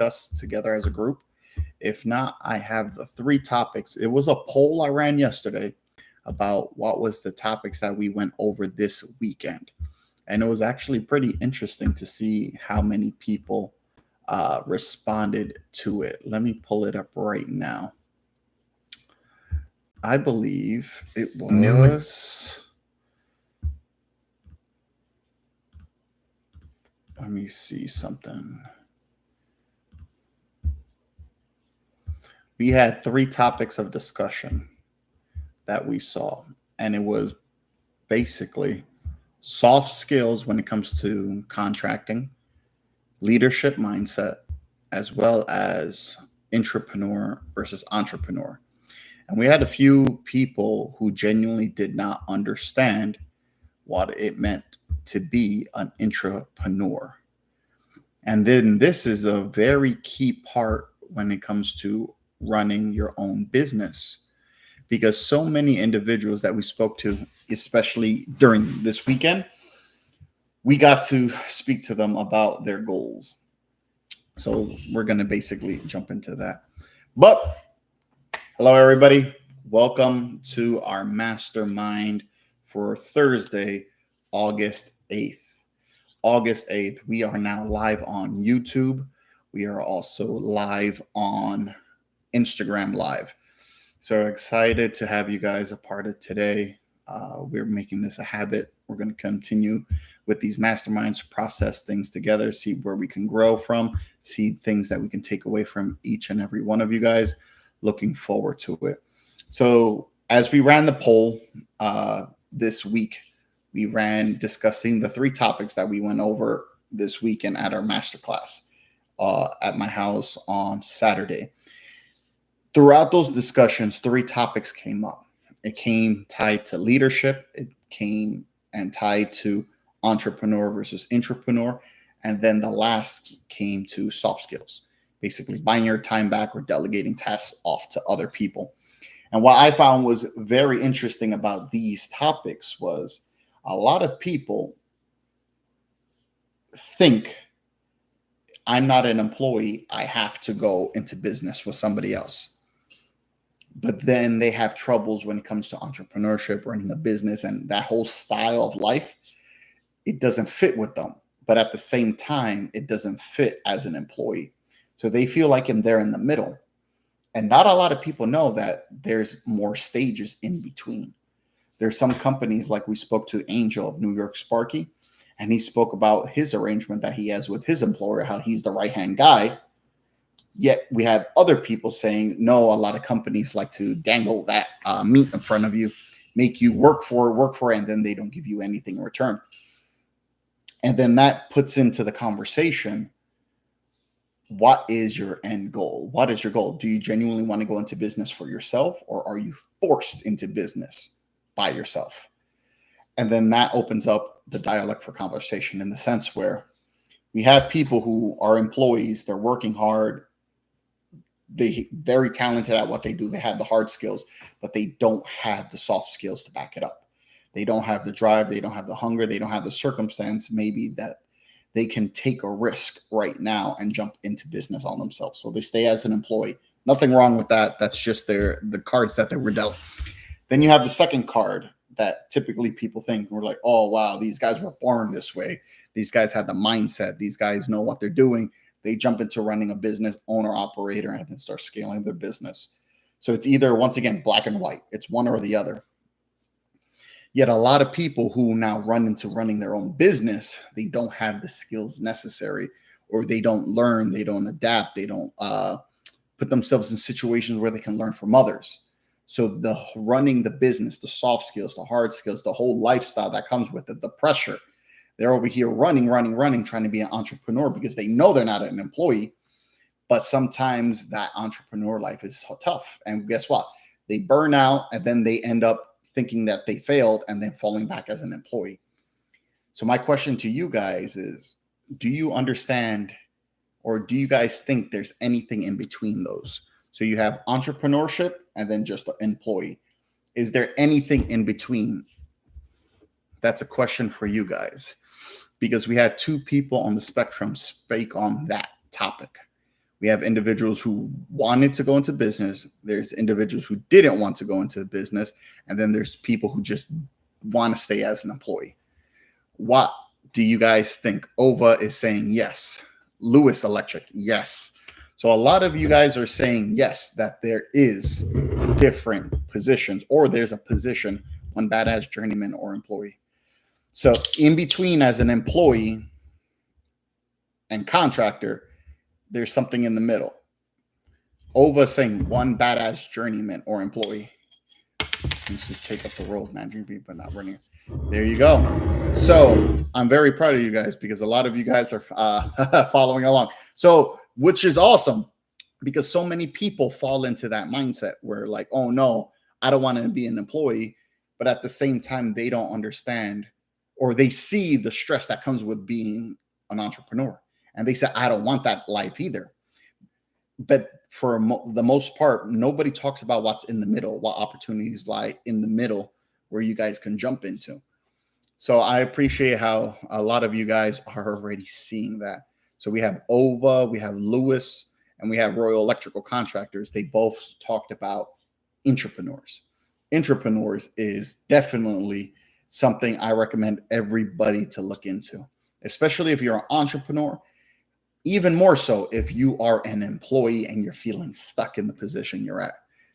discuss together as a group. If not, I have the three topics. It was a poll I ran yesterday about what was the topics that we went over this weekend. And it was actually pretty interesting to see how many people responded to it. Let me pull it up right now. I believe it was. Let me see something. We had three topics of discussion that we saw, and it was basically soft skills when it comes to contracting, leadership mindset, as well as intrapreneur versus entrepreneur. And we had a few people who genuinely did not understand what it meant to be an intrapreneur. And then this is a very key part when it comes to running your own business, because so many individuals that we spoke to, especially during this weekend, we got to speak to them about their goals. So we're going to basically jump into that. But hello, everybody. Welcome to our mastermind for Thursday, August 8th. August 8th, we are now live on YouTube. We are also live on Instagram Live. So excited to have you guys a part of today. We're making this a habit. We're going to continue with these masterminds, process things together, see where we can grow from, see things that we can take away from each and every one of you guys. Looking forward to it. So as we ran the poll this week, we ran discussing the three topics that we went over this weekend at our masterclass at my house on Saturday. Throughout those discussions, three topics came up. It came tied to leadership. It came and tied to entrepreneur versus intrapreneur. And then the last came to soft skills, basically buying your time back or delegating tasks off to other people. And what I found was very interesting about these topics was a lot of people think I'm not an employee, I have to go into business with somebody else. But then they have troubles when it comes to entrepreneurship, running a business, and that whole style of life. It doesn't fit with them. But at the same time, it doesn't fit as an employee. So they feel like they're in the middle. And not a lot of people know that there's more stages in between. There's some companies, like we spoke to Angel of New York Sparky, and he spoke about his arrangement that he has with his employer, how he's the right-hand guy. Yet we have other people saying, no, a lot of companies like to dangle that meat in front of you, make you work for it, and then they don't give you anything in return. And then that puts into the conversation, what is your end goal? What is your goal? Do you genuinely want to go into business for yourself, or are you forced into business by yourself? And then that opens up the dialect for conversation in the sense where we have people who are employees, they're working hard, they're very talented at what they do, they have the hard skills, but they don't have the soft skills to back it up. They don't have the drive, they don't have the hunger, they don't have the circumstance maybe that they can take a risk right now and jump into business on themselves. So they stay as an employee. Nothing wrong with that. That's just the cards that they were dealt. Then you have the second card that typically people think, we're like, oh, wow, these guys were born this way. These guys had the mindset. These guys know what they're doing. They jump into running a business, owner, operator, and then start scaling their business. So it's either, once again, black and white. It's one or the other. Yet a lot of people who now run into running their own business, they don't have the skills necessary, or they don't learn, they don't adapt, they don't put themselves in situations where they can learn from others. So the running the business, the soft skills, the hard skills, the whole lifestyle that comes with it, the pressure, they're over here running, trying to be an entrepreneur because they know they're not an employee. But sometimes that entrepreneur life is so tough. And guess what? They burn out, and then they end up thinking that they failed and then falling back as an employee. So my question to you guys is, do you understand, or do you guys think there's anything in between those? So you have entrepreneurship and then just an employee. Is there anything in between? That's a question for you guys, because we had two people on the spectrum speak on that topic. We have individuals who wanted to go into business. There's individuals who didn't want to go into business. And then there's people who just want to stay as an employee. What do you guys think? Ova is saying yes. Lewis Electric, yes. So a lot of you guys are saying yes, that there is different positions, or there's a position, one badass journeyman or employee. So in between, as an employee and contractor, there's something in the middle. Ova saying one badass journeyman or employee. Needs to take up the role of managing people, but not running. There you go. So I'm very proud of you guys, because a lot of you guys are following along. So, which is awesome, because so many people fall into that mindset where like, oh no, I don't want to be an employee. But at the same time, they don't understand, or they see the stress that comes with being an entrepreneur. And they say, I don't want that life either. But for the most part, nobody talks about what's in the middle, what opportunities lie in the middle where you guys can jump into. So I appreciate how a lot of you guys are already seeing that. So we have Ova, we have Lewis, and we have Royal Electrical Contractors. They both talked about intrapreneurs. Intrapreneurs is definitely something I recommend everybody to look into, especially if you're an entrepreneur. Even more so if you are an employee and you're feeling stuck in the position you're at.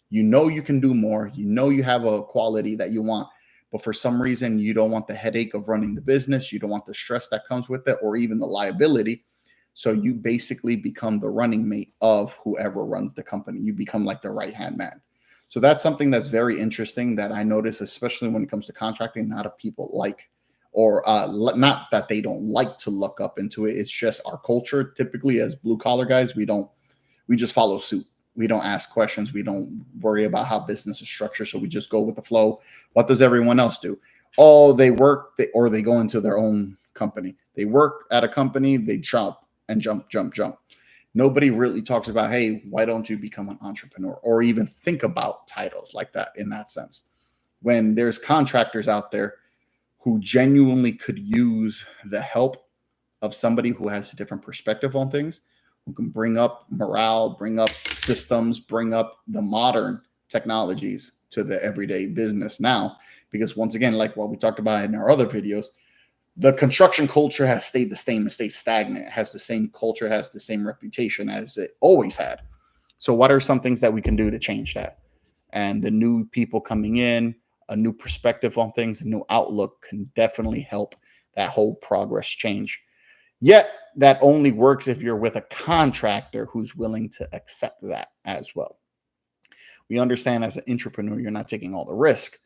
You know you can do more. You know you have a quality that you want, but for some reason you don't want the headache of running the business. You don't want the stress that comes with it, or even the liability. So you basically become the running mate of whoever runs the company. You become like the right-hand man. So that's something that's very interesting that I notice, especially when it comes to contracting. Not a people like, or not that they don't like to look up into it. It's just our culture. Typically, as blue collar guys, we just follow suit. We don't ask questions. We don't worry about how business is structured. So we just go with the flow. What does everyone else do? Oh, they work, or they go into their own company. They work at a company, they jump and jump. Nobody really talks about, hey, why don't you become an entrepreneur, or even think about titles like that in that sense? When there's contractors out there who genuinely could use the help of somebody who has a different perspective on things, who can bring up morale, bring up systems, bring up the modern technologies to the everyday business now. Because once again, like what we talked about in our other videos, the construction culture has stayed the same and stayed stagnant. It has the same culture, has the same reputation as it always had. So what are some things that we can do to change that? And the new people coming in, a new perspective on things, a new outlook can definitely help that whole progress change. Yet that only works if you're with a contractor who's willing to accept that as well. We understand as an entrepreneur, you're not taking all the risk,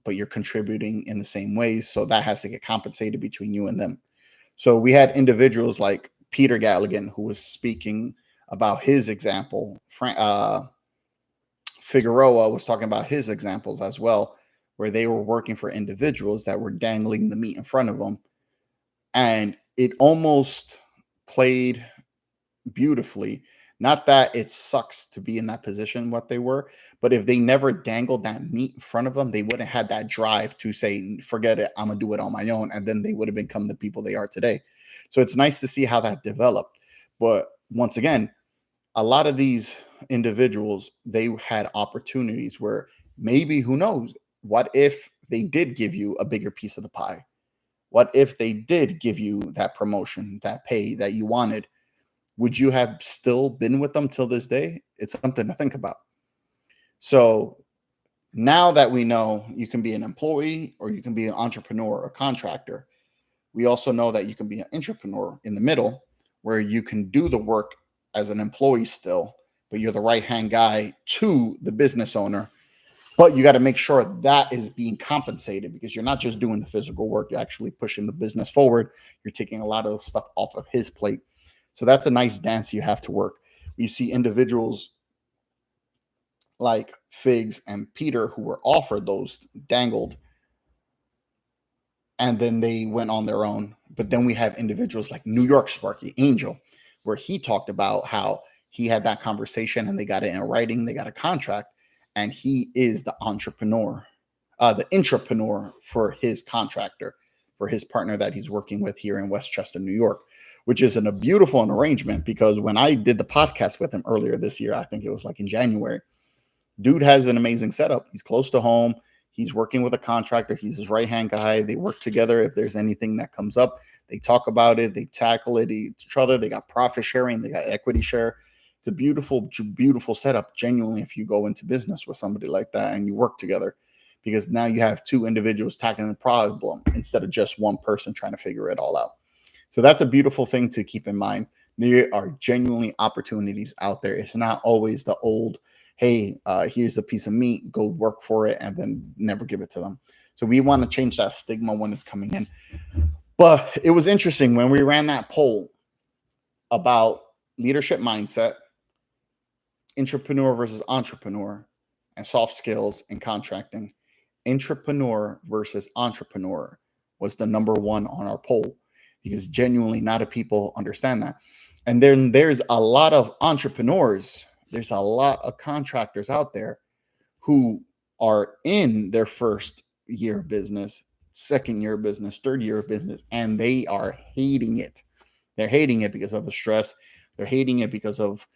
but you're contributing in the same ways. So that has to get compensated between you and them. So we had individuals like Peter Galligan, who was speaking about his example. Figueroa was talking about his examples as well, where they were working for individuals that were dangling the meat in front of them. And it almost played beautifully. Not that it sucks to be in that position, what they were, but if they never dangled that meat in front of them, they wouldn't have had that drive to say, forget it, I'm going to do it on my own. And then they would have become the people they are today. So it's nice to see how that developed. But once again, a lot of these individuals, they had opportunities where maybe, who knows, what if they did give you a bigger piece of the pie? What if they did give you that promotion, that pay that you wanted? Would you have still been with them till this day? It's something to think about. So now that we know you can be an employee, or you can be an entrepreneur or contractor, we also know that you can be an intrapreneur in the middle, where you can do the work as an employee still, but you're the right-hand guy to the business owner. But you got to make sure that is being compensated, because you're not just doing the physical work. You're actually pushing the business forward. You're taking a lot of the stuff off of his plate. So that's a nice dance you have to work. We see individuals like Figs and Peter who were offered those, dangled, and then they went on their own. But then we have individuals like New York Sparky Angel, where he talked about how he had that conversation and they got it in writing, they got a contract, and he is the entrepreneur, the intrapreneur for his contractor, for his partner that he's working with here in Westchester, New York. which is a beautiful arrangement, because when I did the podcast with him earlier this year, I think it was like in January, dude has an amazing setup. He's close to home. He's working with a contractor. He's his right-hand guy. They work together. If there's anything that comes up, they talk about it. They tackle it each other. They got profit sharing. They got equity share. It's a beautiful, beautiful setup, genuinely, if you go into business with somebody like that and you work together, because now you have two individuals tackling the problem instead of just one person trying to figure it all out. So that's a beautiful thing to keep in mind. There are genuinely opportunities out there. It's not always the old, hey, here's a piece of meat, go work for it, and then never give it to them. So we want to change that stigma when it's coming in. But it was interesting when we ran that poll about leadership mindset, intrapreneur versus entrepreneur, and soft skills in contracting. Intrapreneur versus entrepreneur was the number one on our poll, because genuinely not a people understand that. And then there's a lot of entrepreneurs, there's a lot of contractors out there who are in their first year of business, second year of business, third year of business, and they are hating it. They're hating it because of the stress. They're hating it because of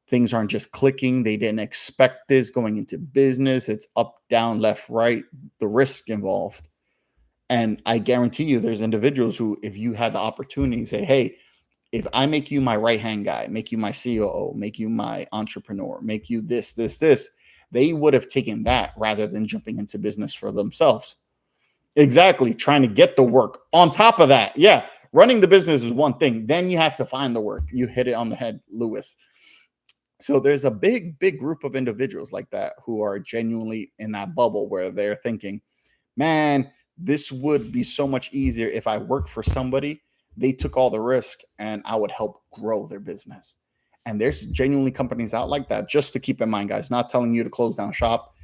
things aren't just clicking. They didn't expect this going into business. It's up, down, left, right, the risk involved. And I guarantee you there's individuals who, if you had the opportunity, say, hey, if I make you my right-hand guy, make you my COO, make you my entrepreneur, make you this, they would have taken that rather than jumping into business for themselves. Exactly. Trying to get the work on top of that. Yeah. Running the business is one thing. Then you have to find the work. You hit it on the head, Lewis. So there's a big group of individuals like that who are genuinely in that bubble where they're thinking, man, this would be so much easier if I worked for somebody. They took all the risk and I would help grow their business. And there's genuinely companies out like that. Just to keep in mind, guys, not telling you to close down shop,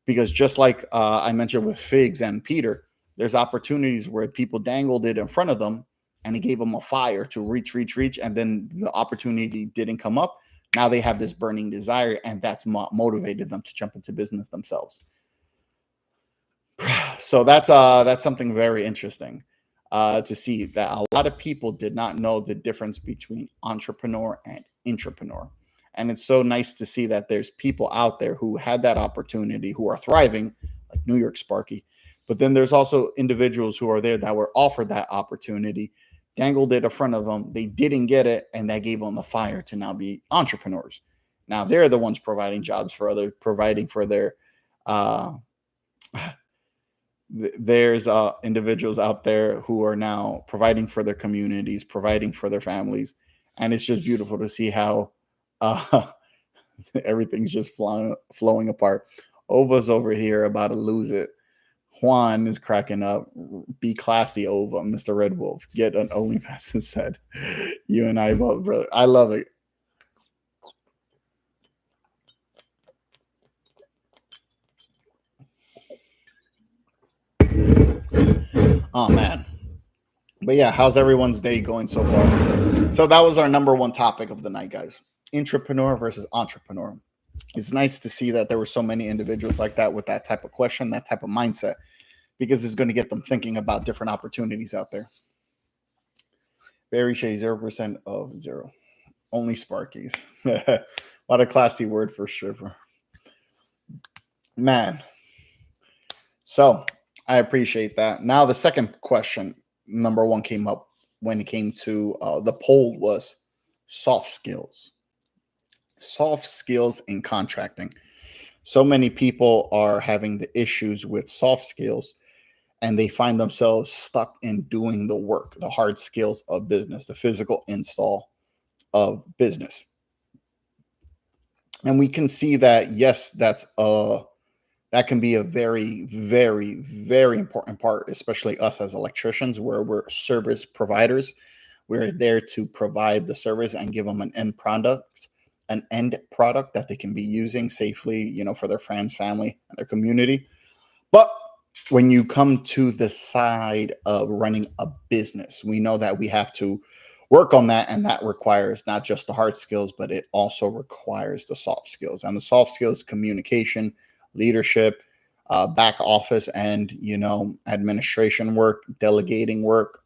because just like I mentioned with Figs and Peter, there's opportunities where people dangled it in front of them and it gave them a fire to reach. And then the opportunity didn't come up. Now they have this burning desire, and that's motivated them to jump into business themselves. So that's something very interesting to see, that a lot of people did not know the difference between entrepreneur and intrapreneur. And it's so nice to see that there's people out there who had that opportunity, who are thriving, like New York Sparky. But then there's also individuals who are there that were offered that opportunity, dangled it in front of them, they didn't get it, and that gave them the fire to now be entrepreneurs. Now they're the ones providing jobs for others, providing for their there's individuals out there who are now providing for their communities, providing for their families. And it's just beautiful to see how everything's just flowing apart. Ova's over here about to lose it. Juan is cracking up. Be classy, Ova. Mr. Red Wolf, get an OnlyFans instead. You and I both, brother. I love it. Oh man. But yeah, how's everyone's day going so far? So that was our number one topic of the night, guys. Intrapreneur versus entrepreneur. It's nice to see that there were so many individuals like that with that type of question, that type of mindset, because it's going to get them thinking about different opportunities out there. Very shade, 0% of 0. Only Sparkies. What a classy word for stripper. Man. So I appreciate that. Now the second question, number one, came up when it came to the poll was soft skills. Soft skills in contracting. So many people are having the issues with soft skills, and they find themselves stuck in doing the work, the hard skills of business, the physical install of business. And we can see that, yes, that can be a very, very, very important part, especially us as electricians, where we're service providers. We're there to provide the service and give them an end product that they can be using safely, for their friends, family, and their community. But when you come to the side of running a business, we know that we have to work on that, and that requires not just the hard skills, but it also requires the soft skills. And the soft skills: communication, leadership, back office, and administration work, delegating work,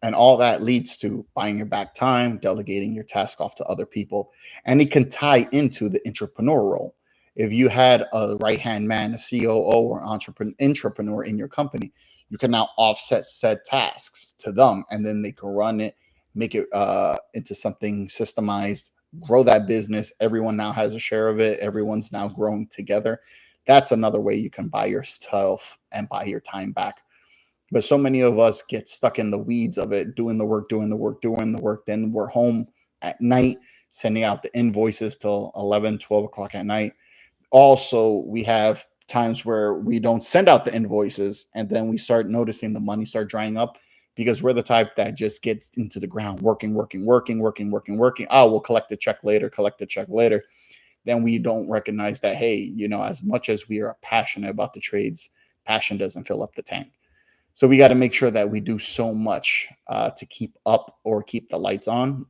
And all that leads to buying your back time, delegating your task off to other people. And it can tie into the entrepreneur role. If you had a right hand man, a COO or entrepreneur in your company, you can now offset said tasks to them, and then they can run it, make it into something systemized, grow that business. Everyone now has a share of it. Everyone's now growing together. That's another way you can buy yourself and buy your time back. But so many of us get stuck in the weeds of it, doing the work, doing the work, doing the work. Then we're home at night, sending out the invoices till 11, 12 o'clock at night. Also, we have times where we don't send out the invoices, and then we start noticing the money start drying up because we're the type that just gets into the ground, working, working, working, working, working, working. Oh, we'll collect the check later, collect the check later. Then we don't recognize that, hey, as much as we are passionate about the trades, passion doesn't fill up the tank. So we got to make sure that we do so much to keep up or keep the lights on.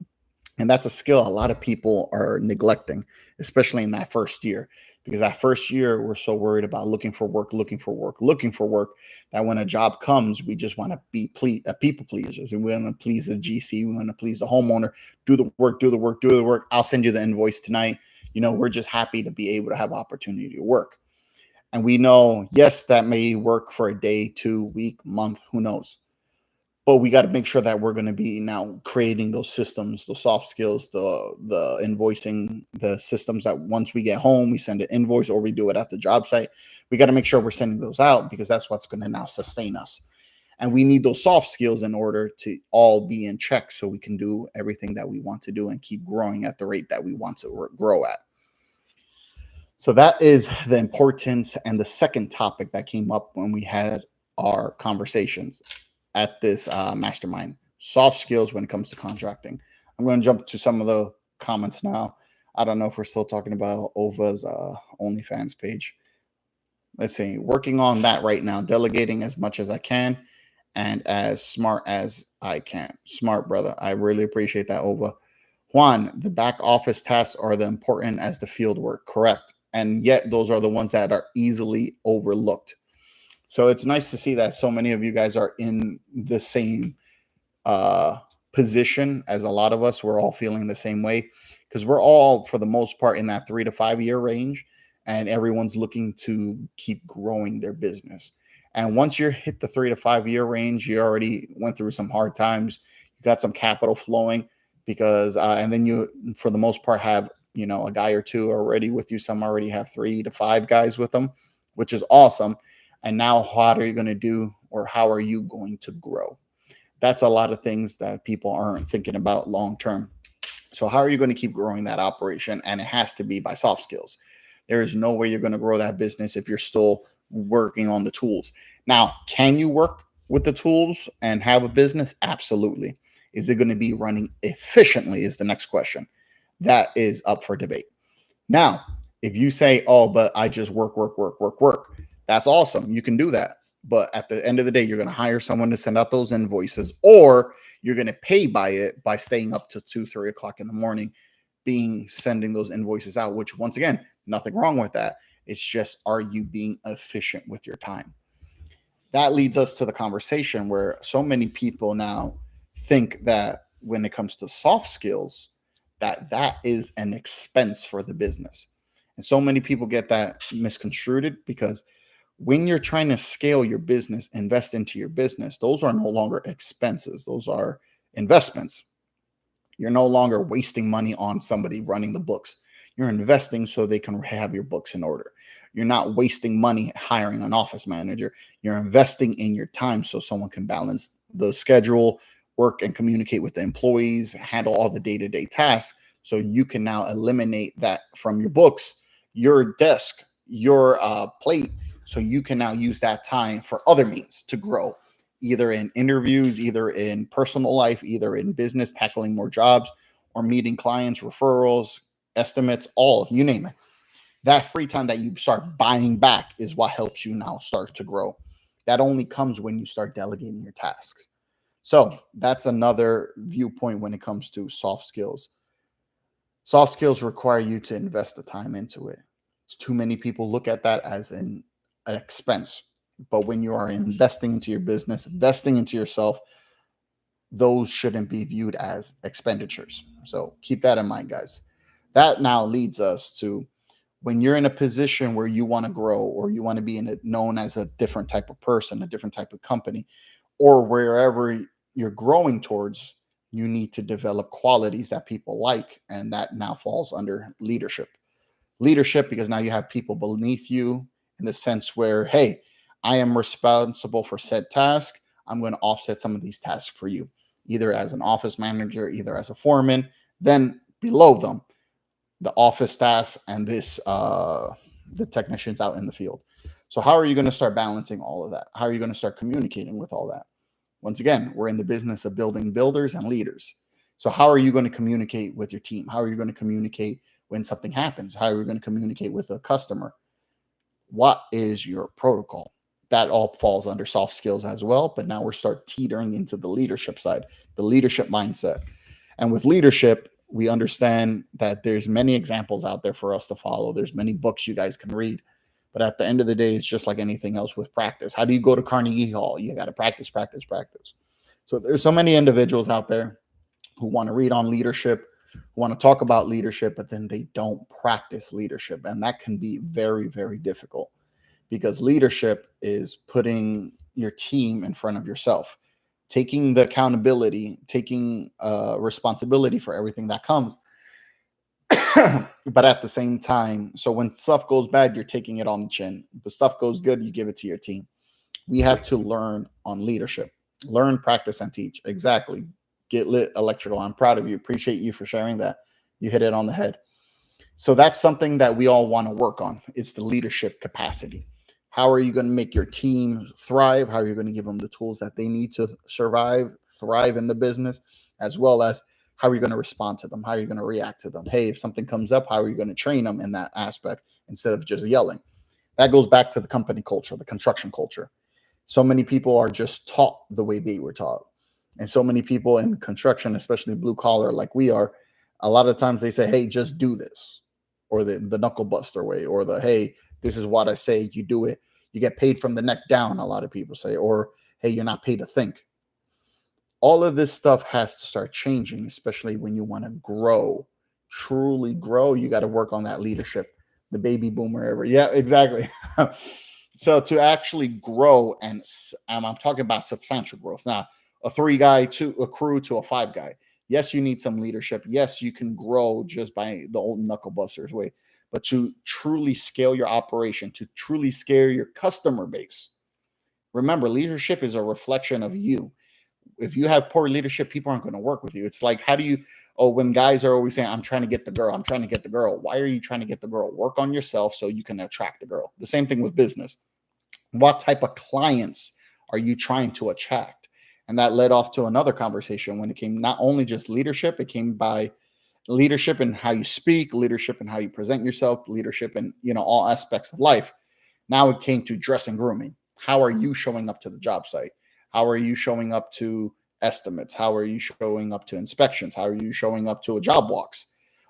And that's a skill a lot of people are neglecting, especially in that first year. Because that first year, we're so worried about looking for work, looking for work, looking for work, that when a job comes, we just want to be people pleasers. And we want to please the GC. We want to please the homeowner. Do the work, do the work, do the work. I'll send you the invoice tonight. We're just happy to be able to have opportunity to work. And we know, yes, that may work for a day, 2 week, month, who knows? But we got to make sure that we're going to be now creating those systems, those soft skills, the invoicing, the systems that once we get home, we send an invoice or we do it at the job site. We got to make sure we're sending those out because that's what's going to now sustain us. And we need those soft skills in order to all be in check so we can do everything that we want to do and keep growing at the rate that we want to grow at. So that is the importance and the second topic that came up when we had our conversations at this mastermind, soft skills when it comes to contracting. I'm going to jump to some of the comments now. I don't know if we're still talking about Ova's OnlyFans page. Let's see, working on that right now, delegating as much as I can and as smart as I can. Smart, brother. I really appreciate that, Ova. Juan, the back office tasks are the important as the field work. Correct. And yet those are the ones that are easily overlooked. So it's nice to see that so many of you guys are in the same position as a lot of us. We're all feeling the same way because we're all, for the most part, in that 3 to 5 year range, and everyone's looking to keep growing their business. And once you hit the 3 to 5 year range, you already went through some hard times. You got some capital flowing because, and then you, for the most part, have a guy or two already with you. Some already have 3 to 5 guys with them, which is awesome. And now what are you going to do, or how are you going to grow? That's a lot of things that people aren't thinking about long term. So how are you going to keep growing that operation? And it has to be by soft skills. There is no way you're going to grow that business if you're still working on the tools. Now, can you work with the tools and have a business? Absolutely. Is it going to be running efficiently is the next question. That is up for debate. Now, if you say, oh, but I just work, that's awesome. You can do that. But at the end of the day, you're going to hire someone to send out those invoices, or you're going to pay by it by staying up to 2, 3 o'clock in the morning, sending those invoices out, which once again, nothing wrong with that. It's just, are you being efficient with your time? That leads us to the conversation where so many people now think that when it comes to soft skills, that is an expense for the business. And so many people get that misconstrued because when you're trying to scale your business, invest into your business, those are no longer expenses. Those are investments. You're no longer wasting money on somebody running the books. You're investing so they can have your books in order. You're not wasting money hiring an office manager. You're investing in your time so someone can balance the schedule, work and communicate with the employees, handle all the day-to-day tasks. So you can now eliminate that from your books, your desk, your plate. So you can now use that time for other means to grow, either in interviews, either in personal life, either in business, tackling more jobs, or meeting clients, referrals, estimates, all, you name it. That free time that you start buying back is what helps you now start to grow. That only comes when you start delegating your tasks. So that's another viewpoint when it comes to soft skills. Soft skills require you to invest the time into it. Too many people look at that as an expense. But when you are investing into your business, investing into yourself, those shouldn't be viewed as expenditures. So keep that in mind, guys. That now leads us to when you're in a position where you want to grow, or you want to be known as a different type of person, a different type of company, or wherever you're growing towards, you need to develop qualities that people like. And that now falls under leadership. Leadership, because now you have people beneath you in the sense where, hey, I am responsible for said task. I'm going to offset some of these tasks for you, either as an office manager, either as a foreman. Then below them, the office staff and the technicians out in the field. So how are you going to start balancing all of that? How are you going to start communicating with all that? Once again, we're in the business of building builders and leaders. So how are you going to communicate with your team? How are you going to communicate when something happens? How are you going to communicate with a customer? What is your protocol? That all falls under soft skills as well. But now we're start teetering into the leadership side, the leadership mindset. And with leadership, we understand that there's many examples out there for us to follow. There's many books you guys can read. But at the end of the day, it's just like anything else with practice. How do you go to Carnegie Hall? You got to practice, practice, practice. So there's so many individuals out there who want to read on leadership, who want to talk about leadership, but then they don't practice leadership. And that can be very, very difficult, because leadership is putting your team in front of yourself, taking the accountability, taking responsibility for everything that comes. But at the same time, so when stuff goes bad, you're taking it on the chin. But stuff goes good, you give it to your team. We have to learn on leadership. Learn, practice, and teach. Exactly. Get lit, electrical. I'm proud of you. Appreciate you for sharing that. You hit it on the head. So that's something that we all want to work on. It's the leadership capacity. How are you going to make your team thrive? How are you going to give them the tools that they need to survive, thrive in the business, as well as how are you going to respond to them? How are you going to react to them? Hey, if something comes up, how are you going to train them in that aspect instead of just yelling? That goes back to the company culture, the construction culture. So many people are just taught the way they were taught. And so many people in construction, especially blue collar like we are, a lot of times they say, hey, just do this, or the knuckle buster way, or the, hey, this is what I say, you do it. You get paid from the neck down, a lot of people say, or, hey, you're not paid to think. All of this stuff has to start changing, especially when you want to grow, truly grow. You got to work on that leadership, the baby boomer ever. Yeah, exactly. So to actually grow, and I'm talking about substantial growth. Now, a 3-guy to a crew to a 5-guy. Yes, you need some leadership. Yes, you can grow just by the old knuckle busters way. But to truly scale your operation, to truly scale your customer base, remember, leadership is a reflection of you. If you have poor leadership, people aren't going to work with you. It's like, how do you, when guys are always saying, I'm trying to get the girl, I'm trying to get the girl. Why are you trying to get the girl? Work on yourself so you can attract the girl. The same thing with business. What type of clients are you trying to attract? And that led off to another conversation when it came not only just leadership, it came by leadership in how you speak, leadership in how you present yourself, leadership in, all aspects of life. Now it came to dress and grooming. How are you showing up to the job site? How are you showing up to estimates? How are you showing up to inspections? How are you showing up to a job walks?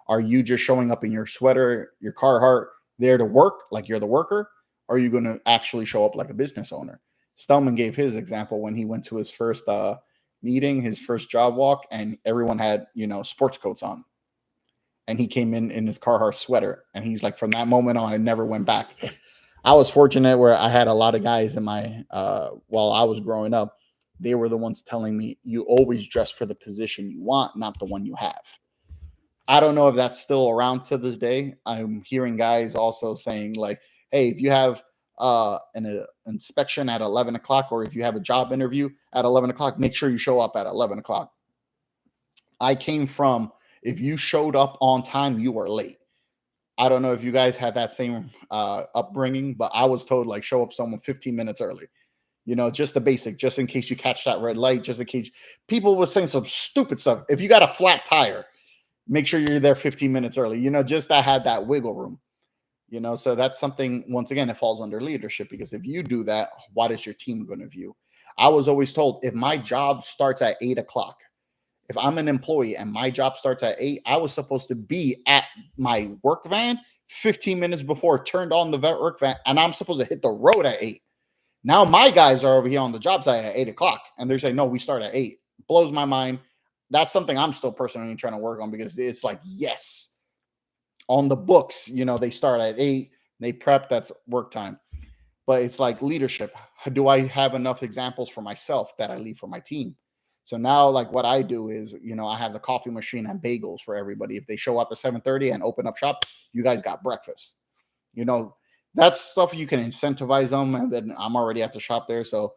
Are you just showing up in your sweater, your Carhartt, there to work like you're the worker? Or are you going to actually show up like a business owner? Stelman gave his example when he went to his first meeting, his first job walk, and everyone had, sports coats on. And he came in his Carhartt sweater. And he's like, from that moment on, I never went back. I was fortunate where I had a lot of guys in my, while I was growing up, they were the ones telling me, you always dress for the position you want, not the one you have. I don't know if that's still around to this day. I'm hearing guys also saying like, hey, if you have an inspection at 11 o'clock, or if you have a job interview at 11 o'clock, make sure you show up at 11 o'clock. I came from, if you showed up on time, you were late. I don't know if you guys had that same upbringing, but I was told like show up someone 15 minutes early. Just the basic, just in case you catch that red light, just in case. People were saying some stupid stuff. If you got a flat tire, make sure you're there 15 minutes early. Just I had that wiggle room. So that's something, once again, it falls under leadership, because if you do that, what is your team going to view? I was always told if my job starts at 8 o'clock, if I'm an employee and my job starts at 8, I was supposed to be at my work van 15 minutes before, turned on the work van, and I'm supposed to hit the road at 8. Now my guys are over here on the job site at 8 o'clock, and they're saying, no, we start at 8. blows my mind. That's something I'm still personally trying to work on, because it's like, yes, on the books, they start at 8, they prep, that's work time. But it's like leadership. Do I have enough examples for myself that I leave for my team? So now, like, what I do is, I have the coffee machine and bagels for everybody. If they show up at 7:30 and open up shop, you guys got breakfast. You know, that's stuff you can incentivize them, and then I'm already at the shop there. So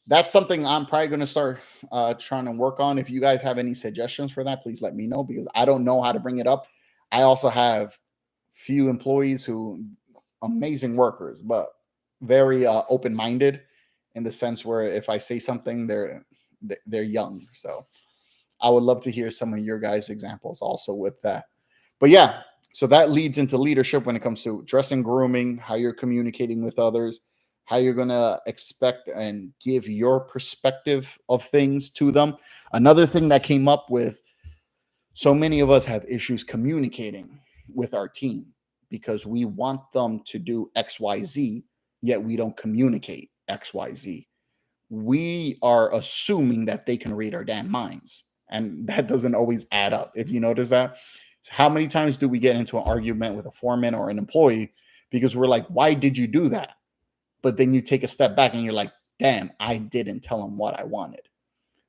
that's something I'm probably going to start trying to work on. If you guys have any suggestions for that, please let me know, because I don't know how to bring it up. I also have few employees who amazing workers, but very open-minded, in the sense where if I say something, they're young. So I would love to hear some of your guys' examples also with that. But yeah, so that leads into leadership when it comes to dressing, grooming, how you're communicating with others, how you're going to expect and give your perspective of things to them. Another thing that came up with, so many of us have issues communicating with our team because we want them to do XYZ, yet we don't communicate XYZ. We are assuming that they can read our damn minds, and that doesn't always add up. If you notice that, how many times do we get into an argument with a foreman or an employee because we're like, why did you do that? But then you take a step back and you're like, damn, I didn't tell them what I wanted.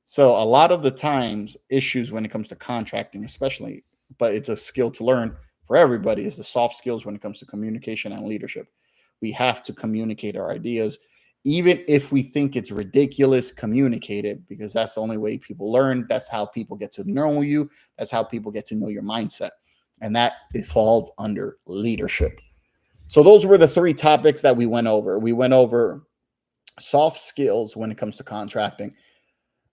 So a lot of the times, issues when it comes to contracting, especially, but it's a skill to learn for everybody, is the soft skills when it comes to communication and leadership. We have to communicate our ideas. Even if we think it's ridiculous, communicate it, because that's the only way people learn. That's how people get to know you. That's how people get to know your mindset. And that, it falls under leadership. So those were the 3 topics that we went over. We went over soft skills when it comes to contracting.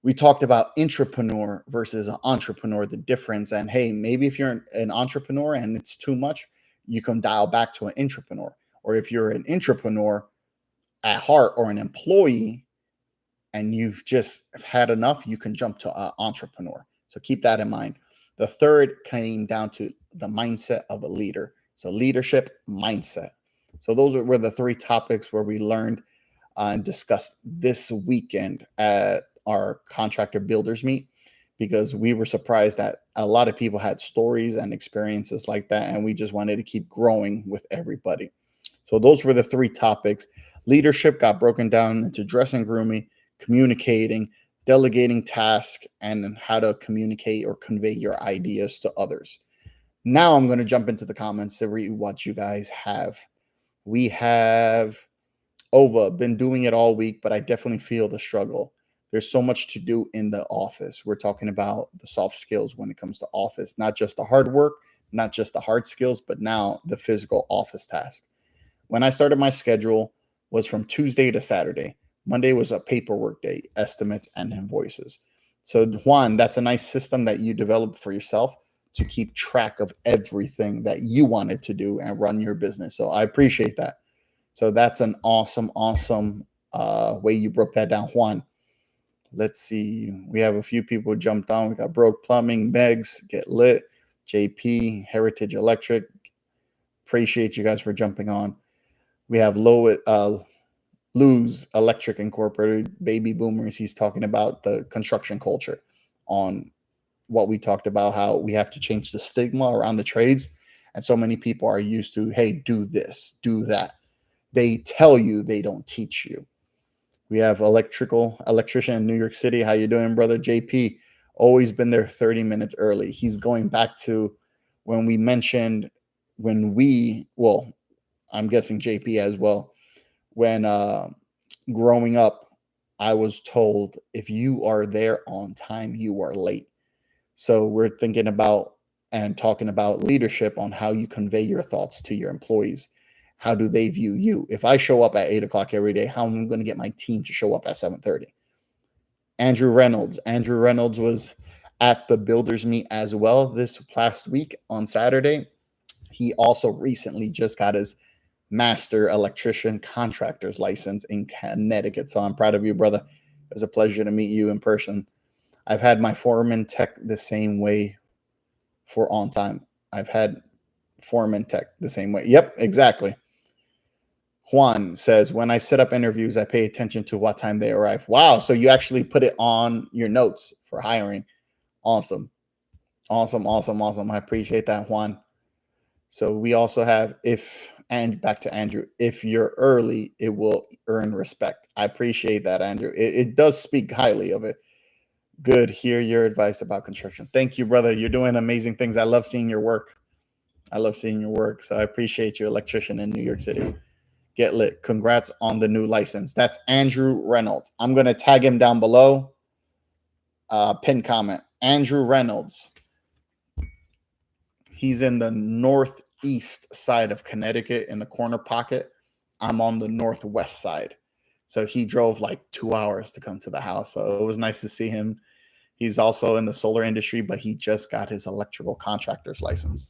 We talked about intrapreneur versus an entrepreneur, the difference. And hey, maybe if you're an entrepreneur and it's too much, you can dial back to an intrapreneur. Or if you're an intrapreneur at heart, or an employee, and you've just had enough, you can jump to an entrepreneur. So keep that in mind. The third came down to the mindset of a leader. So leadership, mindset. So those were the 3 topics where we learned and discussed this weekend at our contractor builders meet, because we were surprised that a lot of people had stories and experiences like that, and we just wanted to keep growing with everybody. So those were the 3 topics. Leadership got broken down into dressing, grooming, communicating, delegating tasks, and how to communicate or convey your ideas to others. Now I'm going to jump into the comments to read what you guys have. We have Ova, been doing it all week, but I definitely feel the struggle. There's so much to do in the office. We're talking about the soft skills when it comes to office, not just the hard work, not just the hard skills, but now the physical office task. When I started, my schedule was from Tuesday to Saturday. Monday was a paperwork day, estimates and invoices. So Juan, that's a nice system that you developed for yourself to keep track of everything that you wanted to do and run your business. So I appreciate that. So that's an awesome way you broke that down, Juan. Let's see. We have a few people who jumped on. We got Broke Plumbing, Megs, Get Lit, JP, Heritage Electric. Appreciate you guys for jumping on. We have Lose Electric Incorporated, Baby Boomers. He's talking about the construction culture, on what we talked about, how we have to change the stigma around the trades. And so many people are used to, hey, do this, do that. They tell you, they don't teach you. We have electrician in New York City. How you doing, brother? JP, always been there 30 minutes early. He's going back to when we mentioned I'm guessing JP as well. When growing up, I was told, if you are there on time, you are late. So we're thinking about and talking about leadership on how you convey your thoughts to your employees. How do they view you? If I show up at 8 o'clock every day, how am I going to get my team to show up at 7:30? Andrew Reynolds was at the builders meet as well this past week on Saturday. He also recently just got his master electrician contractor's license in Connecticut. So I'm proud of you, brother. It was a pleasure to meet you in person. I've had my foreman tech the same way for on time. I've had foreman tech the same way. Yep, exactly. Juan says, when I set up interviews, I pay attention to what time they arrive. Wow. So you actually put it on your notes for hiring. Awesome. Awesome. I appreciate that, Juan. So we also have and back to Andrew, if you're early, it will earn respect. I appreciate that, Andrew. It does speak highly of it. Good. Hear your advice about construction. Thank you, brother. You're doing amazing things. I love seeing your work. So I appreciate you, electrician in New York City. Get lit. Congrats on the new license. That's Andrew Reynolds. I'm going to tag him down below. Pin comment. Andrew Reynolds. He's in the northeast side of Connecticut in the corner pocket. I'm on the northwest side. So he drove like 2 hours to come to the house. So it was nice to see him. He's also in the solar industry, but he just got his electrical contractor's license.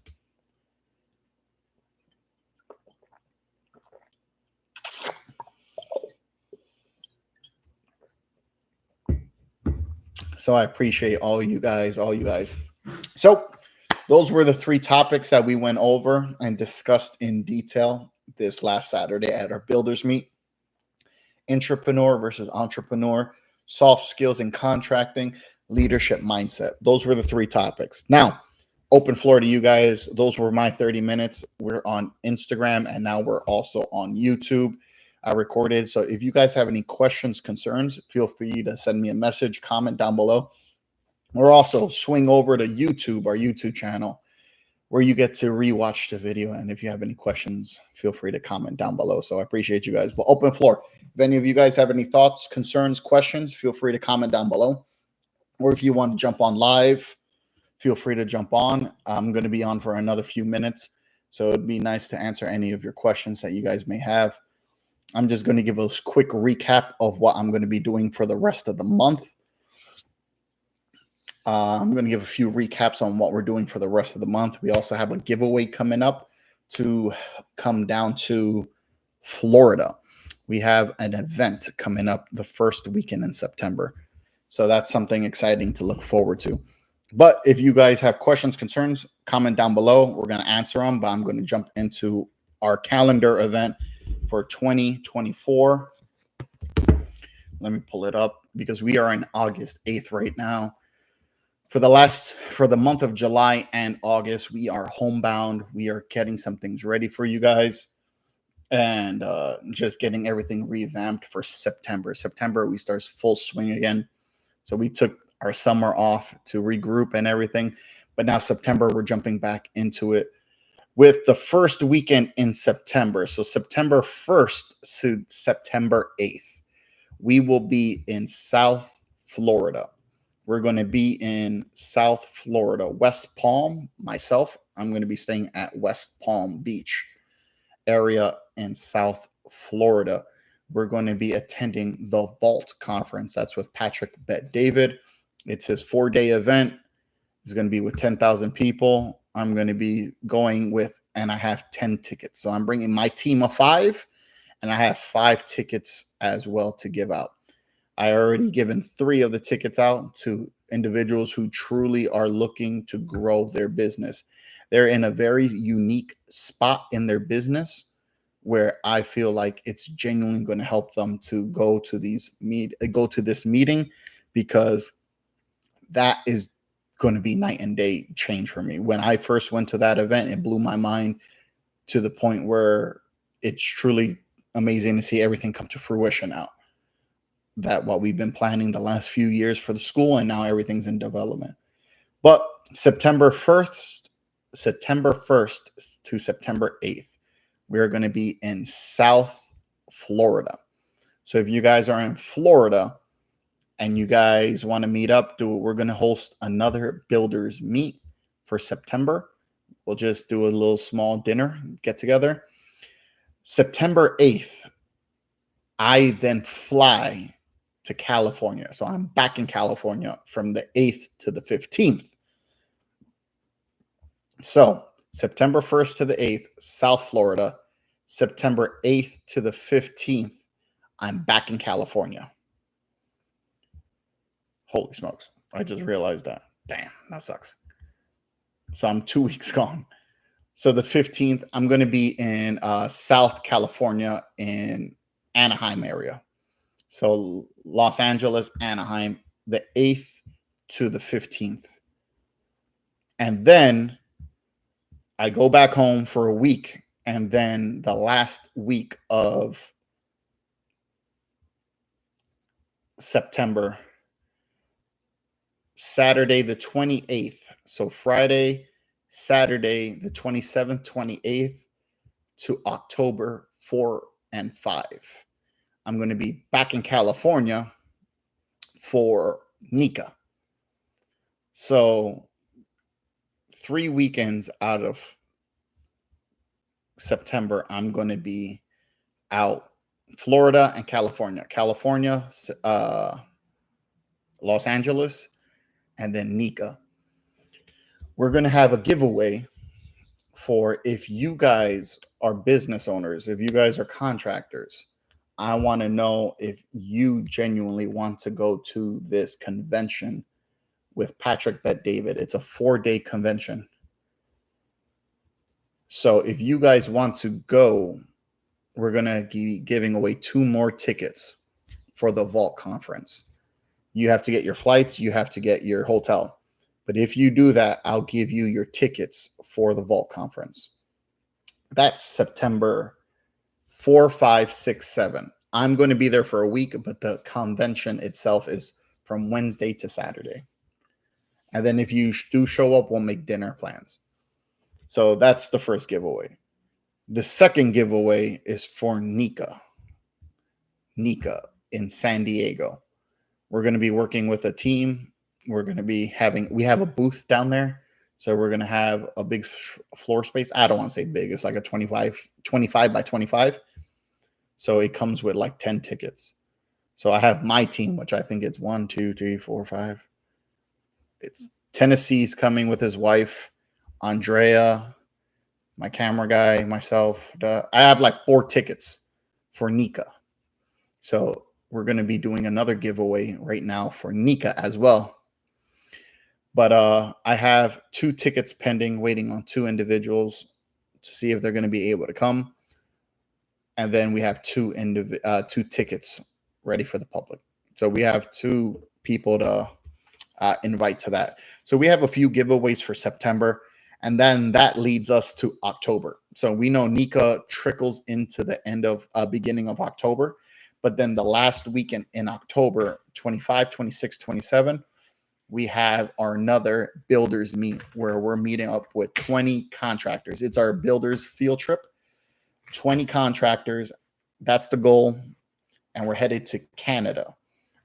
So I appreciate all you guys. So those were the 3 topics that we went over and discussed in detail this last Saturday at our builders meet. Intrapreneur versus entrepreneur, soft skills in contracting, leadership mindset. Those were the 3 topics. Now, open floor to you guys. Those were my 30 minutes. We're on Instagram and now we're also on YouTube. I recorded. So if you guys have any questions, concerns, feel free to send me a message, comment down below. Or also swing over to YouTube, our YouTube channel, where you get to rewatch the video. And if you have any questions, feel free to comment down below. So I appreciate you guys. But open floor. If any of you guys have any thoughts, concerns, questions, feel free to comment down below. Or if you want to jump on live, feel free to jump on. I'm going to be on for another few minutes. So it'd be nice to answer any of your questions that you guys may have. I'm just going to give a quick recap of what I'm going to be doing for the rest of the month. I'm going to give a few recaps on what we're doing for the rest of the month. We also have a giveaway coming up to come down to Florida. We have an event coming up the first weekend in September. So that's something exciting to look forward to. But if you guys have questions, concerns, comment down below. We're going to answer them, but I'm going to jump into our calendar event for 2024. Let me pull it up because we are in August 8th right now. For the month of July and August, we are homebound. We are getting some things ready for you guys and just getting everything revamped for September. September, we start full swing again. So we took our summer off to regroup and everything. But now September, we're jumping back into it with the first weekend in September. So September 1st to September 8th, we will be in South Florida. We're going to be in South Florida, West Palm. Myself, I'm going to be staying at West Palm Beach area in South Florida. We're going to be attending the Vault Conference. That's with Patrick Bet-David. It's his 4-day event. It's going to be with 10,000 people. I'm going to be going with, and I have 10 tickets. So I'm bringing my team of 5, and I have 5 tickets as well to give out. I already given 3 of the tickets out to individuals who truly are looking to grow their business. They're in a very unique spot in their business where I feel like it's genuinely going to help them to go to this meeting, because that is going to be night and day change for me. When I first went to that event, it blew my mind to the point where it's truly amazing to see everything come to fruition now. That what we've been planning the last few years for the school, and now everything's in development. But September 1st to September 8th, we're going to be in South Florida. So if you guys are in Florida and you guys want to meet up, we're going to host another builders meet for September. We'll just do a little small dinner, get together. September 8th, I then fly to California. So I'm back in California from the 8th to the 15th. So September 1st to the 8th, South Florida. September 8th to the 15th, I'm back in California. Holy smokes. I just realized that. Damn, that sucks. So I'm 2 weeks gone. So the 15th, I'm going to be in South California in Anaheim area. So Los Angeles, Anaheim, the 8th to the 15th. And then I go back home for a week. And then the last week of September, Saturday the 28th. So Friday, Saturday the 27th, 28th to October 4 and 5. I'm going to be back in California for NICA. So 3 weekends out of September, I'm going to be out Florida and California. California, Los Angeles, and then NICA. We're going to have a giveaway for if you guys are business owners, if you guys are contractors. I want to know if you genuinely want to go to this convention with Patrick Bet-David. It's a 4-day convention. So if you guys want to go, we're going to be giving away 2 more tickets for the Vault Conference. You have to get your flights. You have to get your hotel. But if you do that, I'll give you your tickets for the Vault Conference. That's September 4, 5, 6, 7. I'm going to be there for a week, but the convention itself is from Wednesday to Saturday. And then if you do show up, we'll make dinner plans. So that's the first giveaway. The second giveaway is for NICA in San Diego. We're going to be working with a team. We're going to be we have a booth down there. So we're going to have a big floor space. I don't want to say big. It's like a 25 by 25. So it comes with like 10 tickets. So I have my team, which I think it's 1, 2, 3, 4, 5. It's Tennessee's coming with his wife, Andrea, my camera guy, myself. I have like 4 tickets for NICA. So we're going to be doing another giveaway right now for NICA as well. But I have 2 tickets pending, waiting on 2 individuals to see if they're going to be able to come. And then we have 2 tickets ready for the public. So we have 2 people to invite to that. So we have a few giveaways for September. And then that leads us to October. So we know NICA trickles into the beginning of October. But then the last weekend in October, 25, 26, 27, we have our another builders meet where we're meeting up with 20 contractors. It's our builders field trip. 20 contractors. That's the goal. And we're headed to Canada.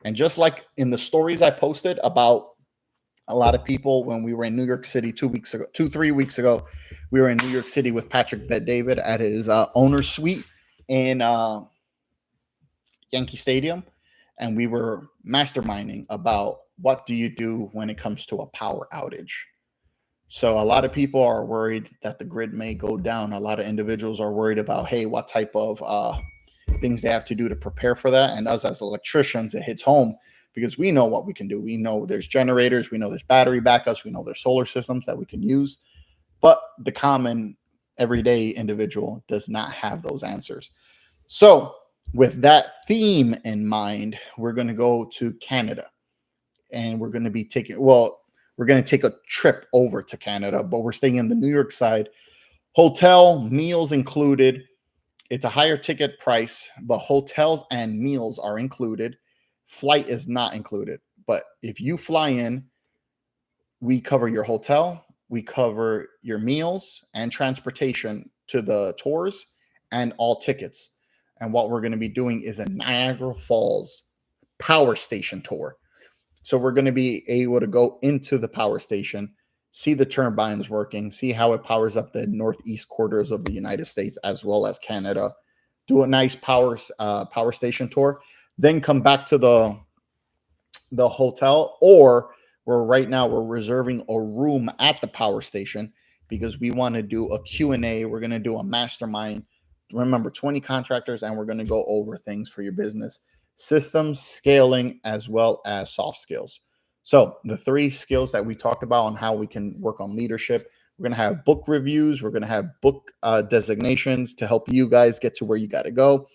And just like in the stories I posted about a lot of people when we were in New York City 3 weeks ago, we were in New York City with Patrick Bet-David at his owner's suite in Yankee Stadium. And we were masterminding about what do you do when it comes to a power outage. So a lot of people are worried that the grid may go down. A lot of individuals are worried about, hey, what type of things they have to do to prepare for that. And us as electricians, it hits home because we know what we can do. We know there's generators. We know there's battery backups. We know there's solar systems that we can use. But the common everyday individual does not have those answers. So with that theme in mind, we're going to go to Canada. And we're going to be we're going to take a trip over to Canada, but we're staying in the New York side. Hotel, meals included. It's a higher ticket price, but hotels and meals are included. Flight is not included. But if you fly in, we cover your hotel, we cover your meals and transportation to the tours and all tickets. And what we're going to be doing is a Niagara Falls power station tour. So we're going to be able to go into the power station, see the turbines working, see how it powers up the northeast quarters of the United States as well as Canada, do a nice power station tour, then come back to the hotel, or we're reserving a room at the power station because we want to do a Q&A. We're going to do a mastermind. Remember, 20 contractors, and we're going to go over things for your business. Systems, scaling, as well as soft skills. So the 3 skills that we talked about on how we can work on leadership, we're going to have book reviews. We're going to have book designations to help you guys get to where you got to go,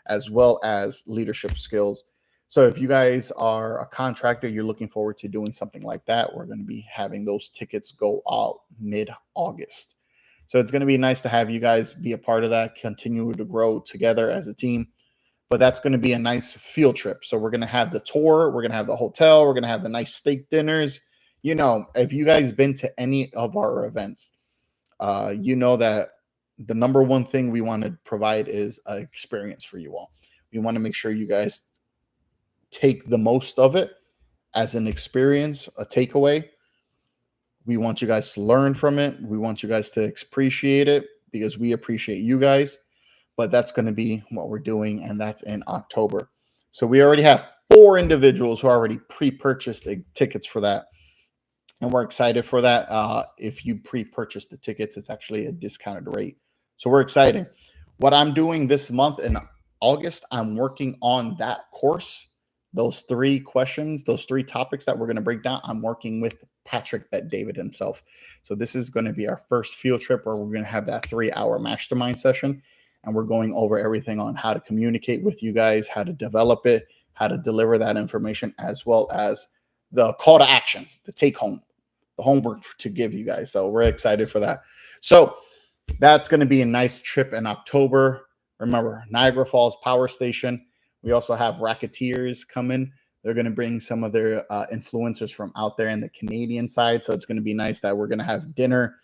as well as leadership skills. So if you guys are a contractor, you're looking forward to doing something like that, we're going to be having those tickets go out mid-August. So it's going to be nice to have you guys be a part of that, continue to grow together as a team. But that's going to be a nice field trip. So we're going to have the tour, we're going to have the hotel, we're going to have the nice steak dinners. You know, if you guys been to any of our events, you know that the number one thing we want to provide is an experience for you all. We want to make sure you guys take the most of it as an experience, a takeaway. We want you guys to learn from it. We want you guys to appreciate it because we appreciate you guys. But that's going to be what we're doing, and that's in October. So we already have 4 individuals who already pre-purchased the tickets for that, and we're excited for that. If you pre-purchase the tickets, it's actually a discounted rate. So we're excited. What I'm doing this month in August, I'm working on that course. Those 3 questions, those 3 topics that we're going to break down, I'm working with Patrick Bet-David himself. So this is going to be our first field trip where we're going to have that 3-hour mastermind session. And we're going over everything on how to communicate with you guys, how to develop it, how to deliver that information, as well as the call to actions, the take home, the homework to give you guys. So we're excited for that. So that's going to be a nice trip in October. Remember, Niagara Falls Power Station. We also have Racketeers coming. They're going to bring some of their influencers from out there in the Canadian side. So it's going to be nice that we're going to have dinner,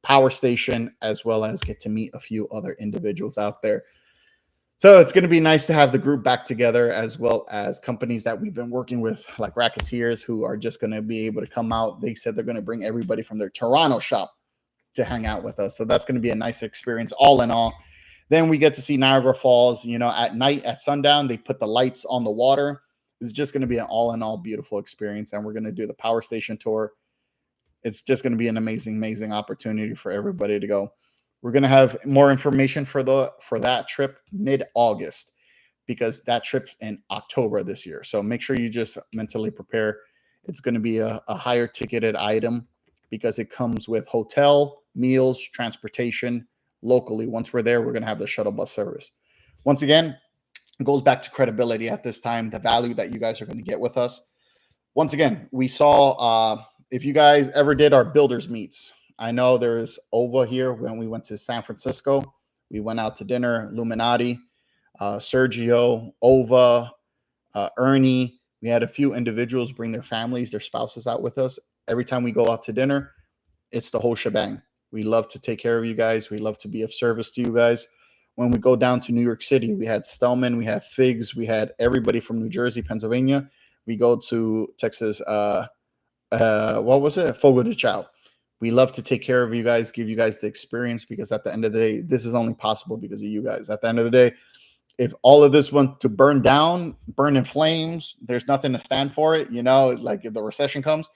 Power Station, as well as get to meet a few other individuals out there. So it's going to be nice to have the group back together, as well as companies that we've been working with, like Racketeers, who are just going to be able to come out. They said they're going to bring everybody from their Toronto shop to hang out with us. So that's going to be a nice experience all in all. Then we get to see Niagara Falls, you know, at night, at sundown, they put the lights on the water. It's just going to be an all in all beautiful experience. And we're going to do the Power Station tour. It's just going to be an amazing, amazing opportunity for everybody to go. We're going to have more information for that trip mid-August, because that trip's in October this year. So make sure you just mentally prepare. It's going to be a higher ticketed item because it comes with hotel, meals, transportation locally. Once we're there, we're going to have the shuttle bus service. Once again, it goes back to credibility at this time, the value that you guys are going to get with us. Once again, we saw... if you guys ever did our builders meets, I know there's Ova here. When we went to San Francisco, we went out to dinner, Illuminati, Sergio, Ova, Ernie. We had a few individuals bring their families, their spouses out with us. Every time we go out to dinner, it's the whole shebang. We love to take care of you guys. We love to be of service to you guys. When we go down to New York City, we had Stellman, we had Figs, we had everybody from New Jersey, Pennsylvania. We go to Texas, what was it? Fogo de Chao. We love to take care of you guys, give you guys the experience, because at the end of the day, this is only possible because of you guys. At the end of the day, if all of this went to burn down, burn in flames, there's nothing to stand for it. You know, like if the recession comes,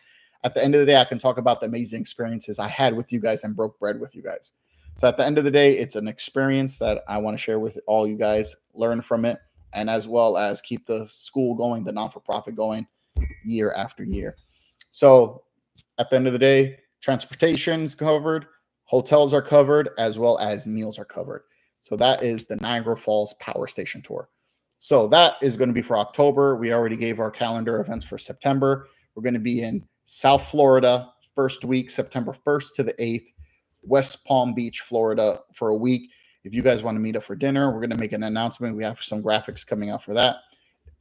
at the end of the day, I can talk about the amazing experiences I had with you guys and broke bread with you guys. So at the end of the day, it's an experience that I want to share with all you guys, learn from it, and as well as keep the school going, the non-for-profit going year after year. So at the end of the day, transportation's covered, hotels are covered, as well as meals are covered. So that is the Niagara Falls Power Station Tour. So that is going to be for October. We already gave our calendar events for September. We're going to be in South Florida, first week, September 1st to the 8th, West Palm Beach, Florida for a week. If you guys want to meet up for dinner, we're going to make an announcement. We have some graphics coming out for that.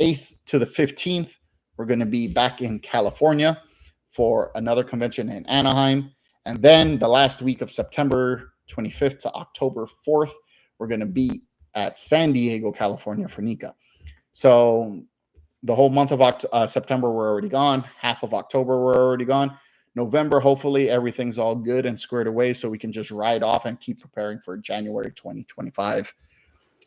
8th to the 15th, we're going to be back in California for another convention in Anaheim. And then the last week of September 25th to October 4th, we're going to be at San Diego, California for NECA. So the whole month of September, we're already gone. Half of October, we're already gone. November, hopefully everything's all good and squared away so we can just ride off and keep preparing for January 2025.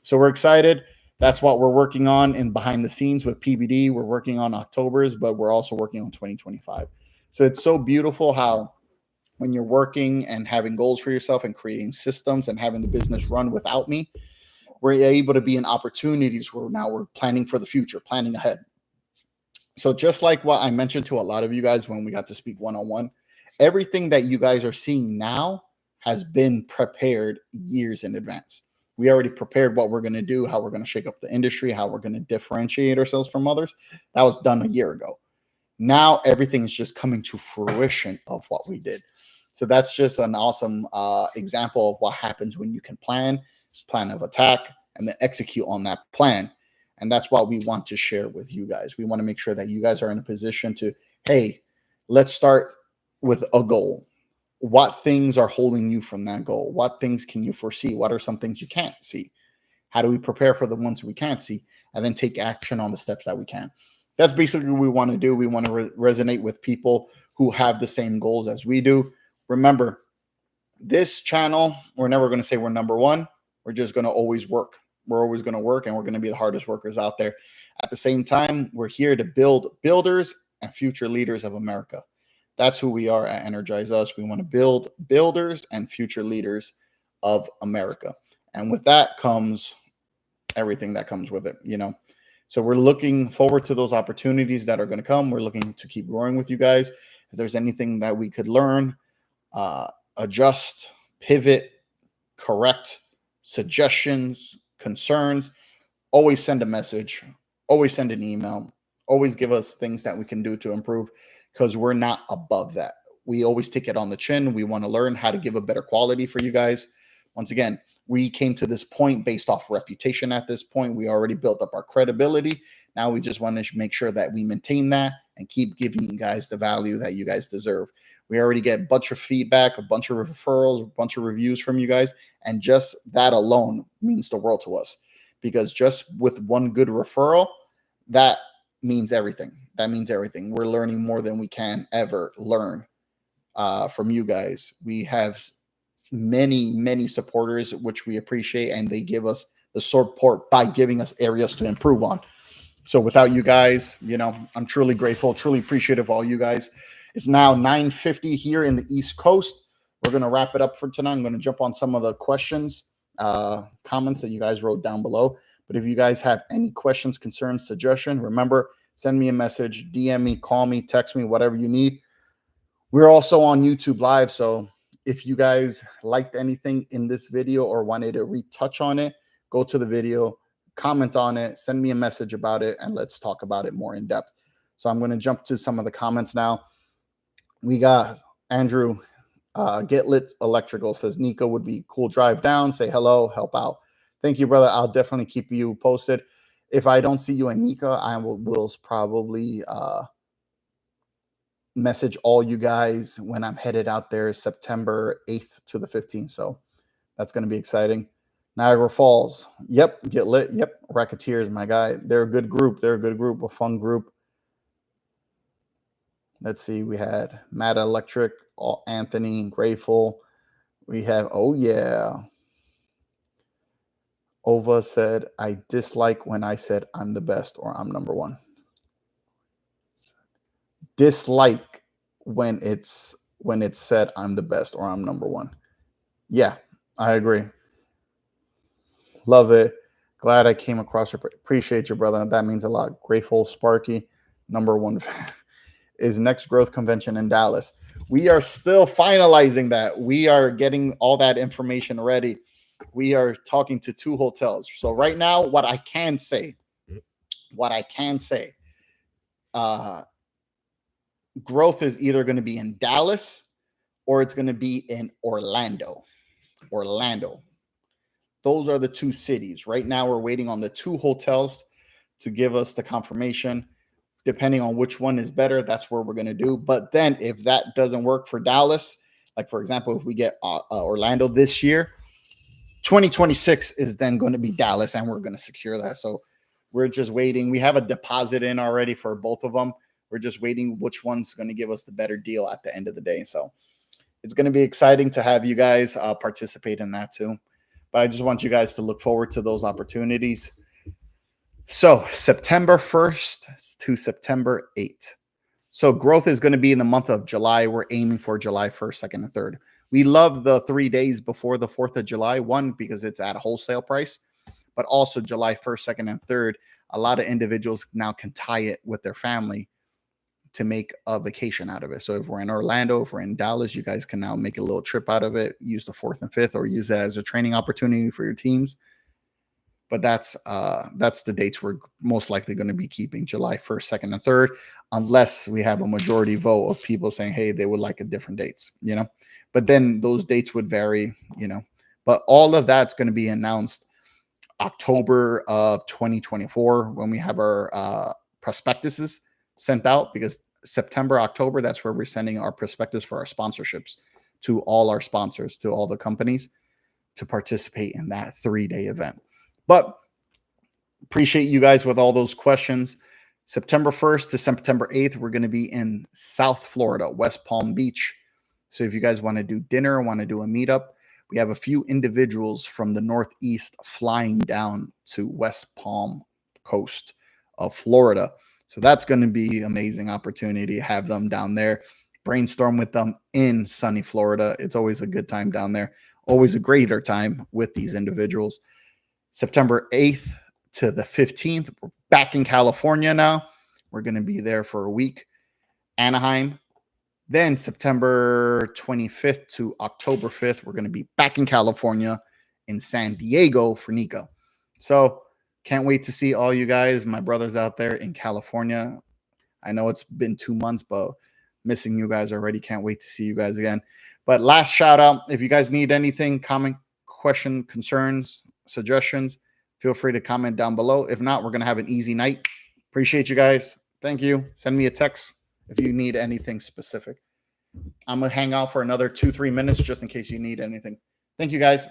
So we're excited. That's what we're working on in behind the scenes with PBD. We're working on October's, but we're also working on 2025. So it's so beautiful how when you're working and having goals for yourself and creating systems and having the business run without me, we're able to be in opportunities where now we're planning for the future, planning ahead. So just like what I mentioned to a lot of you guys when we got to speak one-on-one, everything that you guys are seeing now has been prepared years in advance. We already prepared what we're going to do, how we're going to shake up the industry, how we're going to differentiate ourselves from others. That was done a year ago. Now everything is just coming to fruition of what we did. So that's just an awesome example of what happens when you can plan of attack, and then execute on that plan. And that's what we want to share with you guys. We want to make sure that you guys are in a position to, hey, let's start with a goal. What things are holding you from that goal? What things can you foresee? What are some things you can't see? How do we prepare for the ones we can't see? And then take action on the steps that we can. That's basically what we want to do. We want to resonate with people who have the same goals as we do. Remember, this channel, we're never going to say we're number one. We're just going to always work. We're always going to work, and we're going to be the hardest workers out there. At the same time, we're here to build builders and future leaders of America. That's who we are at Energize Us. We want to build builders and future leaders of America. And with that comes everything that comes with it, you know. So we're looking forward to those opportunities that are going to come. We're looking to keep growing with you guys. If there's anything that we could learn, adjust, pivot, correct, suggestions, concerns, always send a message, always send an email, always give us things that we can do to improve, because we're not above that. We always take it on the chin. We want to learn how to give a better quality for you guys. Once again, we came to this point based off reputation. At this point, we already built up our credibility. Now we just want to make sure that we maintain that and keep giving you guys the value that you guys deserve. We already get a bunch of feedback, a bunch of referrals, a bunch of reviews from you guys. And just that alone means the world to us, because just with one good referral, that means everything. That means everything. We're learning more than we can ever learn from you guys. We have many supporters, which we appreciate, and they give us the support by giving us areas to improve on. So without you guys, you know, I'm truly grateful, truly appreciative of all you guys. It's now 9:50 here in the East Coast. We're going to wrap it up for tonight. I'm going to jump on some of the questions, comments that you guys wrote down below. But if you guys have any questions, concerns, suggestion, remember, send me a message, DM me, call me, text me, whatever you need. We're also on YouTube Live, so if you guys liked anything in this video or wanted to retouch on it, go to the video, comment on it, send me a message about it, and let's talk about it more in depth. So I'm going to jump to some of the comments now. We got Andrew, Get Lit Electrical says, Nico would be cool. Drive down, say hello, help out. Thank you, brother. I'll definitely keep you posted. If I don't see you in Nika, I will probably message all you guys when I'm headed out there September 8th to the 15th. So that's going to be exciting. Niagara Falls. Yep. Get Lit. Yep. Racketeers, my guy. They're a good group. They're a good group, a fun group. Let's see. We had Matt Electric, Anthony, Grateful. We have, oh yeah. Ova said, I dislike when I said I'm the best or I'm number one. Dislike when it's said I'm the best or I'm number one. Yeah, I agree. Love it. Glad I came across your. Appreciate you, brother. That means a lot. Grateful, Sparky, number one is next growth convention in Dallas. We are still finalizing that. We are getting all that information ready. We are talking to 2 hotels. So right now, what I can say, growth is either going to be in Dallas or it's going to be in Orlando. Those are the 2 cities. Right now, we're waiting on the 2 hotels to give us the confirmation. Depending on which one is better, that's where we're going to do. But then if that doesn't work for Dallas, like for example, if we get Orlando this year, 2026 is then going to be Dallas, and we're going to secure that. So we're just waiting. We have a deposit in already for both of them. We're just waiting which one's going to give us the better deal at the end of the day. So it's going to be exciting to have you guys participate in that too. But I just want you guys to look forward to those opportunities. So September 1st to September 8th. So growth is going to be in the month of July. We're aiming for July 1st, 2nd, and 3rd. We love the 3 days before the 4th of July. One, because it's at a wholesale price, but also July 1st, 2nd, and 3rd. A lot of individuals now can tie it with their family to make a vacation out of it. So if we're in Orlando, if we're in Dallas, you guys can now make a little trip out of it, use the 4th and 5th, or use that as a training opportunity for your teams. But that's the dates we're most likely going to be keeping, July 1st, 2nd, and 3rd, unless we have a majority vote of people saying, hey, they would like a different dates, But then those dates would vary, But all of that's going to be announced October of 2024 when we have our prospectuses sent out, because September, October, that's where we're sending our prospectus for our sponsorships to all our sponsors, to all the companies to participate in that 3-day event. But appreciate you guys with all those questions. September 1st to September 8th, we're going to be in South Florida, West Palm Beach. So if you guys want to do dinner, want to do a meetup, we have a few individuals from the Northeast flying down to West Palm coast of Florida. So that's going to be amazing opportunity to have them down there, brainstorm with them in sunny Florida. It's always a good time down there, always a greater time with these individuals. September 8th to the 15th, we're back in California now. We're going to be there for a week. Anaheim. Then September 25th to October 5th, we're going to be back in California in San Diego for Nico. So can't wait to see all you guys, my brothers out there in California. I know it's been 2 months, but missing you guys already. Can't wait to see you guys again. But last shout out, if you guys need anything, comment, question, concerns, suggestions, feel free to comment down below. If not, we're going to have an easy night. Appreciate you guys. Thank you. Send me a text if you need anything specific. I'm going to hang out for another 2-3 minutes just in case you need anything. Thank you, guys.